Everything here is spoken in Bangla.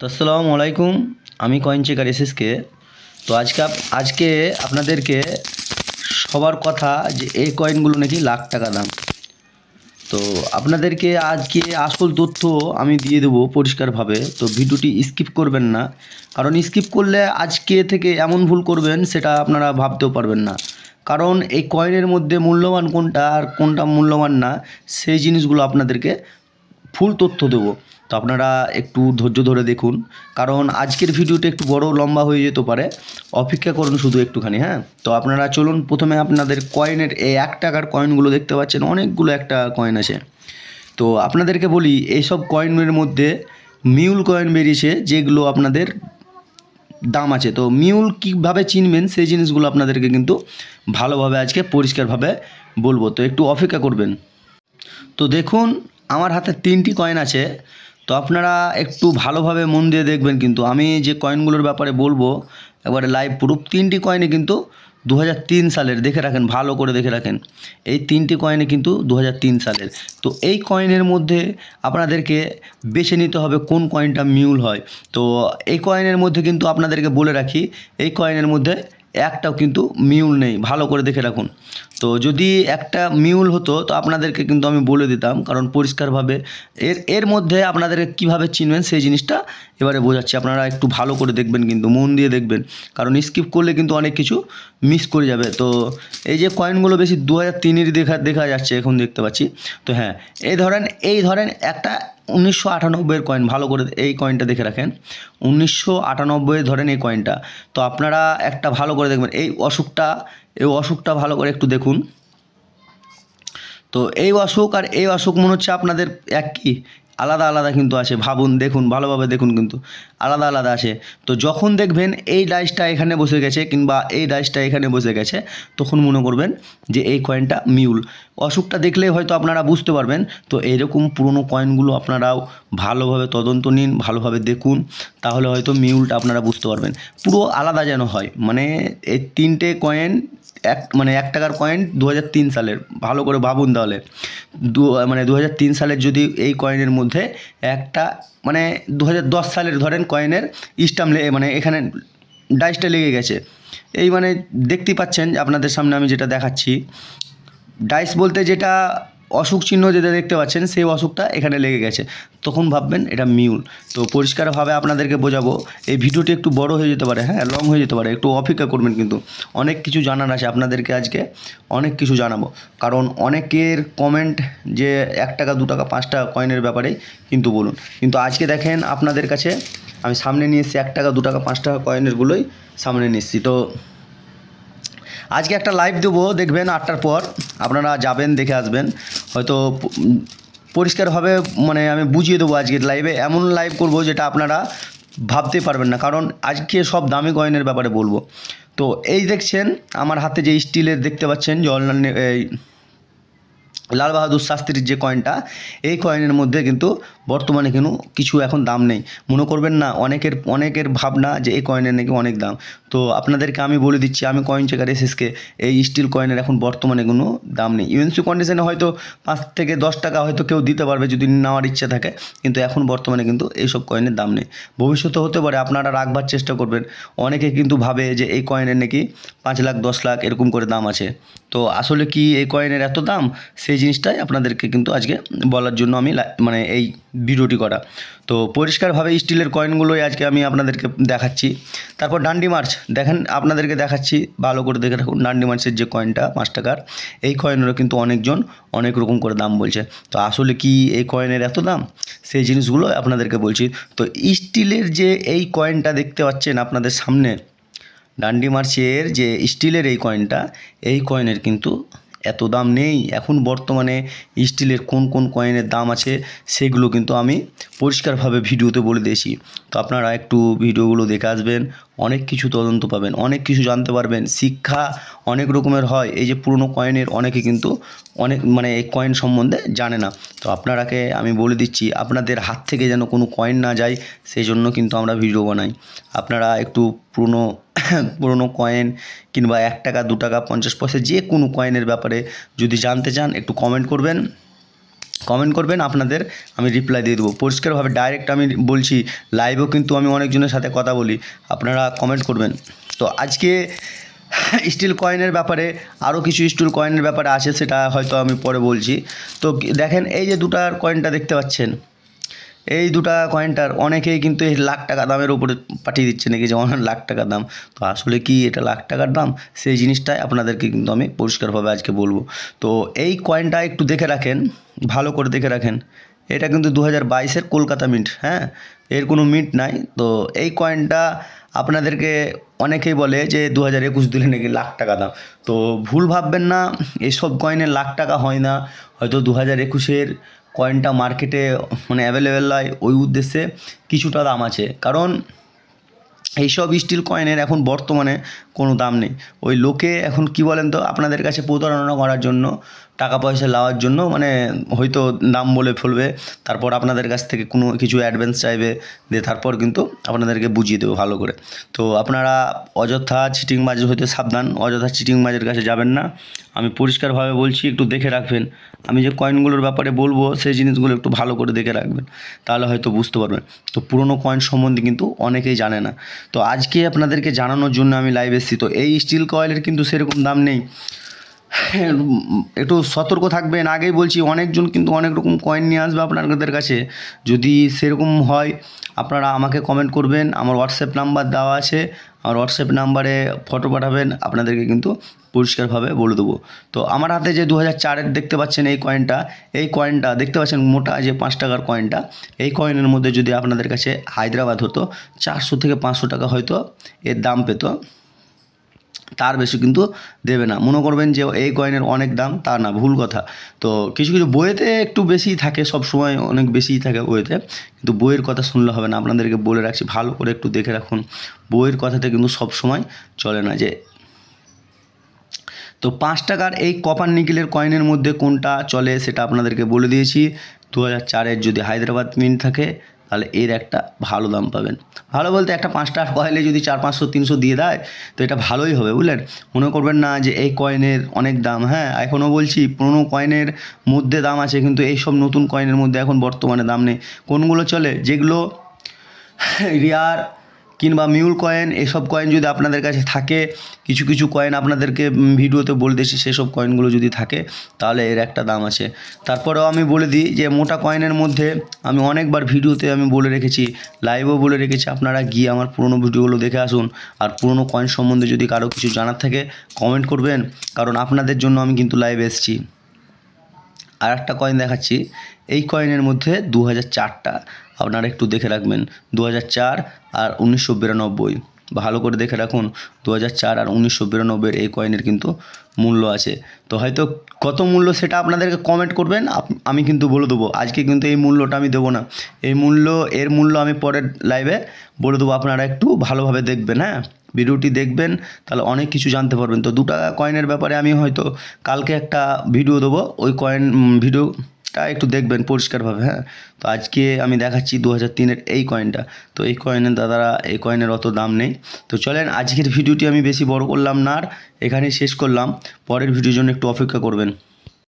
তো আসসালামু আলাইকুম। আমি কয়েন চেকার এসএসকে। তো আজকে আপনাদেরকে সবার কথা যে এই কয়েনগুলো নাকি লাখ টাকা দাম। তো আপনাদেরকে আজকে আসল তথ্য আমি দিয়ে দেবো পরিষ্কারভাবে। তো ভিডিওটি স্কিপ করবেন না, কারণ স্কিপ করলে আজকে থেকে এমন ভুল করবেন সেটা আপনারা ভাবতেও পারবেন না। কারণ এই কয়েনের মধ্যে মূল্যবান কোনটা আর কোনটা মূল্যবান না, সেই জিনিসগুলো আপনাদেরকে ফুল তথ্য দেবো। তো আপনারা একটু ধৈর্য ধরে দেখুন, কারণ আজকের ভিডিওটা একটু বড় লম্বা হয়ে যেতে পারে। অপেক্ষা করুন শুধু একটুখানি, হ্যাঁ। তো আপনারা চলুন, প্রথমে আপনাদের কয়েনের এই 1 টাকার কয়েনগুলো দেখতে পাচ্ছেন, অনেকগুলো 1 টাকা কয়েন আছে। তো আপনাদেরকে বলি, এইসব কয়েনের মধ্যে মিউল কয়েন বেরিয়েছে, যেগুলো আপনাদের দাম আছে। তো মিউল কীভাবে চিনবেন সেই জিনিসগুলো আপনাদেরকে কিন্তু ভালোভাবে আজকে পরিষ্কারভাবে বলবো। তো একটু অপেক্ষা করবেন। তো দেখুন, আমার হাতে 3টি কয়েন আছে। তো আপনারা একটু ভালোভাবে মন দিয়ে দেখবেন, কিন্তু আমি যে কয়েনগুলোর ব্যাপারে বলবো একবারে লাইভ প্রুফ। 3টি কয়েনে কিন্তু 2003 সালের, দেখে রাখেন, ভালো করে দেখে রাখেন। এই 3টি কয়েনে কিন্তু 2003 সালের। তো এই কয়েনের মধ্যে আপনাদেরকে বেছে নিতে হবে কোন কয়েনটা মিউল হয়। তো এই কয়েনের মধ্যে কিন্তু আপনাদেরকে বলে রাখি, এই কয়েনের মধ্যে একটাও কিন্তু মিউল নেই, ভালো করে দেখে রাখুন। তো যদি একটা মিউল হতো তো আপনাদেরকে কিন্তু আমি বলে দিতাম, কারণ পরিষ্কারভাবে এর মধ্যে আপনাদেরকে কীভাবে চিনবেন সেই জিনিসটা এবারে বোঝাচ্ছি। আপনারা একটু ভালো করে দেখবেন, কিন্তু মন দিয়ে দেখবেন, কারণ স্কিপ করলে কিন্তু অনেক কিছু মিস করে যাবে। তো এই যে কয়েনগুলো বেশি 2003-এরই দেখা যাচ্ছে, এখন দেখতে পাচ্ছি। তো হ্যাঁ, এই ধরেন একটা 1998-এর কয়েন, ভালো করে এই কয়েনটা দেখে রাখেন। 1998 ধরেন এই কয়েনটা। তো আপনারা একটা ভালো করে দেখবেন, এই অশোকটা ভালো করে একটু দেখুন। তো এই অশোক আর এই অশোক মনে হচ্ছে আপনাদের একই, আলাদা আলাদা কিন্তু আছে। ভাবুন, দেখুন, ভালোভাবে দেখুন, কিন্তু আলাদা আলাদা আছে। তো যখন দেখবেন এই ডাইসটা এখানে বসে গেছে কিংবা এই ডাইসটা এখানে বসে গেছে, তখন মনে করবেন যে এই কয়েনটা মিউল। অশোকটা দেখলেই হয়তো আপনারা বুঝতে পারবেন। তো এরকম পুরনো কয়েনগুলো আপনারাও ভালোভাবে তদন্ত নিন, ভালোভাবে দেখুন, তাহলে হয়তো মিউলটা আপনারা বুঝতে পারবেন। পুরো আলাদা যেন হয়, মানে এই 3টে কয়েন মানে 1 টাকার কয়েন 2003 সালের, ভালো করে ভাবুন তাহলে। মানে 2003 সালের যদি এই কয়েনের মধ্যে একটা, মানে 2010 সালের ধরেন কয়েনের স্টাম্প মানে এখানে ডাইসটা লেগে গেছে, এই মানে দেখতেই পাচ্ছেন আপনাদের সামনে আমি যেটা দেখাচ্ছি, ডাইস বলতে যেটা অশোক চিহ্ন যেটা দেখতে পাচ্ছেন, সেই অশোকটা এখানে লেগে গেছে, তখন ভাববেন এটা মিউল। তো পরিষ্কারভাবে আপনাদেরকে বোঝাবো। এই ভিডিওটি একটু বড় হয়ে যেতে পারে, হ্যাঁ, লং হয়ে যেতে পারে, একটু অপেক্ষা করবেন, কিন্তু অনেক কিছু জানার আছে আপনাদেরকে, আজকে অনেক কিছু জানাবো। কারণ অনেকের কমেন্ট যে 1 টাকা 2 টাকা 5 টাকা কয়েনের ব্যাপারেই কিন্তু বলুন, কিন্তু আজকে দেখেন আপনাদের কাছে আমি সামনে নিয়ে এসেছি 1 টাকা 2 টাকা 5 টাকা কয়েনেরগুলোই সামনে নিয়ে এসেছি। তো আজকে একটা লাইভ দেবো, দেখবেন 8টার পর, আপনারা যাবেন, দেখে আসবেন। হয়তো পরিষ্কারভাবে মানে আমি বুঝিয়ে দেবো আজকের লাইভে। এমন লাইভ করব যেটা আপনারা ভাবতে পারবেন না, কারণ আজকে সব দামি কয়েনের ব্যাপারে বলবো। তো এই দেখছেন আমার হাতে যে স্টিলের দেখতে পাচ্ছেন, এই লাল বাহাদুর শাস্ত্রীর যে কয়েনটা, এই কয়েনের মধ্যে কিন্তু বর্তমানে কিন্তু কিছু এখন দাম নেই। মনে করবেন না, অনেকের ভাবনা যে এই কয়েনের নাকি অনেক দাম। তো আপনাদেরকে আমি বলে দিচ্ছি, আমি কয়েন চেকার এসএসকে, এই স্টিল কয়েনের এখন বর্তমানে কোনো দাম নেই। ইউএনসি কন্ডিশনে হয়তো 5 থেকে 10 টাকা হয়তো কেউ দিতে পারবে যদি নেওয়ার ইচ্ছা থাকে, কিন্তু এখন বর্তমানে কিন্তু এইসব কয়েনের দাম নেই। ভবিষ্যতে হতে পারে, আপনারা রাখবার চেষ্টা করবেন। অনেকে কিন্তু ভাবে যে এই কয়েনের নাকি 5 লাখ 10 লাখ এরকম করে দাম আছে। তো আসলে কি এই কয়েনের এত দাম, সেই জিনিসটাই আপনাদেরকে কিন্তু আজকে বলার জন্য আমি মানে এই ভিডিওটি করা। তো পরিষ্কারভাবে স্টিলের কয়েনগুলোই আজকে আমি আপনাদেরকে দেখাচ্ছি। তারপর ডান্ডি মার্চ দেখেন, আপনাদেরকে দেখাচ্ছি, ভালো করে দেখে রাখুন। ডান্ডি মার্চের যে কয়েনটা 5 টাকার, এই কয়েনেরও কিন্তু অনেকজন অনেক রকম করে দাম বলছে। তো আসলে কি এই কয়েনের এত দাম, সেই জিনিসগুলো আপনাদেরকে বলছি। তো স্টিলের যে এই কয়েনটা দেখতে পাচ্ছেন আপনাদের সামনে, ডান্ডি মার্চের যে স্টিলের এই কয়েনটা, এই কয়েনের কিন্তু এত দাম নেই। এখন বর্তমানে স্টিলের কোন কোন কয়েনের দাম আছে সেগুলো কিন্তু আমি পরিষ্কারভাবে ভিডিওতে বলে দিয়েছি। তো আপনারা একটু ভিডিওগুলো দেখে আসবেন, অনেক কিছু তদন্ত পাবেন, অনেক কিছু জানতে পারবেন। শিক্ষা অনেক রকমের হয়, এই যে পুরনো কয়েনের অনেকে কিন্তু অনেক মানে এই কয়েন সম্বন্ধে জানে না। তো আপনারাকে আমি বলে দিচ্ছি, আপনাদের হাত থেকে যেন কোনো কয়েন না যায়, সেই জন্য কিন্তু আমরা ভিডিও বানাই। আপনারা একটু পুরনো পুরনো কয়েন কিংবা 1 টাকা 2 টাকা 50 পয়সা যে কোনো কয়েনের ব্যাপারে যদি জানতে চান, একটু কমেন্ট করবেন, কমেন্ট করবেন, আপনাদের আমি রিপ্লাই দিয়ে দেবো পরিষ্কারভাবে। ডাইরেক্ট আমি বলছি, লাইভেও কিন্তু আমি অনেকজনের সাথে কথা বলি, আপনারা কমেন্ট করবেন। তো আজকে স্টিল কয়েনের ব্যাপারে আরও কিছু স্টিল কয়েনের ব্যাপারে আছে, সেটা হয়তো আমি পরে বলছি। তো দেখেন এই যে দুটার কয়েনটা দেখতে পাচ্ছেন, এই দুটা কয়েনটার অনেকেই কিন্তু এই লাখ টাকা দামের উপরে পাঠিয়ে দিচ্ছে নাকি, যে অনেক লাখ টাকা দাম। তো আসলে কি এটা লাখ টাকার দাম, সেই জিনিসটাই আপনাদেরকে কিন্তু আমি পরিষ্কারভাবে আজকে বলবো। তো এই কয়েনটা একটু দেখে রাখেন, ভালো করে দেখে রাখেন। এটা কিন্তু 2022-এর কলকাতা মিন্ট, হ্যাঁ, এর কোনো মিন্ট নাই। তো এই কয়েনটা আপনাদেরকে অনেকেই বলে যে 2021 দিলে নাকি লাখ টাকা দাম। তো ভুল ভাববেন না, এসব কয়েনের লাখ টাকা হয় না। হয়তো 2021-এর কয়েনটা মার্কেটে মানে অ্যাভেলেবেল নয়, ওই উদ্দেশ্যে কিছুটা দাম আছে। কারণ এইসব স্টিল কয়েনের এখন বর্তমানে কোনো দাম নেই। ওই লোকে এখন কি বলেন তো, আপনাদের কাছে প্রতারণা করার জন্য, টাকা পয়সা নেওয়ার জন্য, মানে হয়তো দাম বলে ফেলবে, তারপর আপনাদের কাছ থেকে কোনো কিছু অ্যাডভান্স চাইবে, দিয়ে তারপর কিন্তু আপনাদেরকে বুঝিয়ে দেবো ভালো করে। তো আপনারা অযথা চিটিংবাজ হইতে সাবধান, অযথা চিটিংবাজের কাছে যাবেন না। আমি পরিষ্কারভাবে বলছি, একটু দেখে রাখবেন। আমি যে কয়েনগুলোর ব্যাপারে বলবো সেই জিনিসগুলো একটু ভালো করে দেখে রাখবেন, তাহলে হয়তো বুঝতে পারবেন। তো পুরনো কয়েন সম্বন্ধে কিন্তু অনেকেই জানে না। তো আজকে আপনাদেরকে জানানোর জন্য আমি লাইভ এসেছি। তো এই স্টিল কয়েলের কিন্তু সেরকম দাম নেই, একটু সতর্ক থাকবেন। আগেই বলছি, অনেকজন কিন্তু অনেক রকম কয়েন নিয়ে আসবে আপনাদের কাছে। যদি সেরকম হয়, আপনারা আমাকে কমেন্ট করবেন, আমার হোয়াটসঅ্যাপ নাম্বার দেওয়া আছে, আমার হোয়াটসঅ্যাপ নাম্বারে ফটো পাঠাবেন, আপনাদেরকে কিন্তু পরিষ্কারভাবে বলে দেবো। তো আমার হাতে যে 2004-এর দেখতে পাচ্ছেন এই কয়েনটা, এই কয়েনটা দেখতে পাচ্ছেন মোটা যে 5 টাকার কয়েনটা, এই কয়েনের মধ্যে যদি আপনাদের কাছে হায়দ্রাবাদ হতো, 400 থেকে 500 টাকা হয়তো এর দাম পেত, তার বেশি কিন্তু দেবে না। মনে করবেন যে এই কয়েনের অনেক দাম, তা না, ভুল কথা। তো কিছু কিছু বইয়েতে একটু বেশিই থাকে, সব সময় অনেক বেশিই থাকে বইয়েতে, কিন্তু বইয়ের কথা শুনলে হবে না। আপনাদেরকে বলে রাখছি, ভালো করে একটু দেখে রাখুন, বইয়ের কথাতে কিন্তু সব সময় চলে না। যে তো 5 টাকার এই কপার নিকেলের কয়েনের মধ্যে কোনটা চলে সেটা আপনাদেরকে বলে দিয়েছি। 2004-এর যদি হায়দ্রাবাদ মিন্ট থাকে, তাহলে এর একটা ভালো দাম পাবেন। ভালো বলতে একটা 5 টাকার কয়েনে যদি 400-500-300 দিয়ে দেয়, তো এটা ভালোই হবে, বুঝলেন। মনে করবেন না যে এই কয়েনের অনেক দাম। হ্যাঁ, এখনও বলছি পুরনো কয়েনের মধ্যে দাম আছে, কিন্তু এইসব নতুন কয়েনের মধ্যে এখন বর্তমানে দাম নেই। কোনগুলো চলে, যেগুলো রিয়ার কিংবা মিউল কয়েন, এসব কয়েন যদি আপনাদের কাছে থাকে, কিছু কিছু কয়েন আপনাদেরকে ভিডিওতে বলে দিয়েছি, সেসব কয়েনগুলো যদি থাকে, তাহলে এর একটা দাম আছে। তারপরেও আমি বলে দিই যে মোটা কয়েনের মধ্যে আমি অনেকবার ভিডিওতে আমি বলে রেখেছি, লাইভেও বলে রেখেছি, আপনারা গিয়ে আমার পুরনো ভিডিওগুলো দেখে আসুন। আর পুরনো কয়েন সম্বন্ধে যদি কারো কিছু জানার থাকে, কমেন্ট করবেন, কারণ আপনাদের জন্য আমি কিন্তু লাইভে এসেছি। আর একটা কয়েন দেখাচ্ছি, এই কয়েনের মধ্যে 2004টা আপনারা একটু দেখে রাখবেন, 2004 আর 1992, ভালো করে দেখে রাখুন। 2004 আর 1992-এর এই কয়েনের কিন্তু মূল্য আছে। তো হয়তো কত মূল্য সেটা আপনাদেরকে কমেন্ট করবেন, আমি কিন্তু বলে দেবো। আজকে কিন্তু এই মূল্যটা আমি দেবো না, এর মূল্য আমি পরের লাইভে বলে দেবো। আপনারা একটু ভালোভাবে দেখবেন, হ্যাঁ, ভিডিওটি দেখবেন, তাহলে অনেক কিছু জানতে পারবেন। তো 2 টাকা কয়েনের ব্যাপারে আমি হয়তো কালকে একটা ভিডিও দেবো, ওই কয়েন ভিডিওটা একটু দেখবেন পরিষ্কারভাবে, হ্যাঁ। তো আজকে আমি দেখাচ্ছি 2003-এর এই কয়েনটা। তো এই কয়েনের দাদারা, এই কয়েনের অত দাম নেই। তো চলেন, আজকের ভিডিওটি আমি বেশি বড় করলাম না, আর এখানেই শেষ করলাম। পরের ভিডিওর জন্য একটু অপেক্ষা করবেন।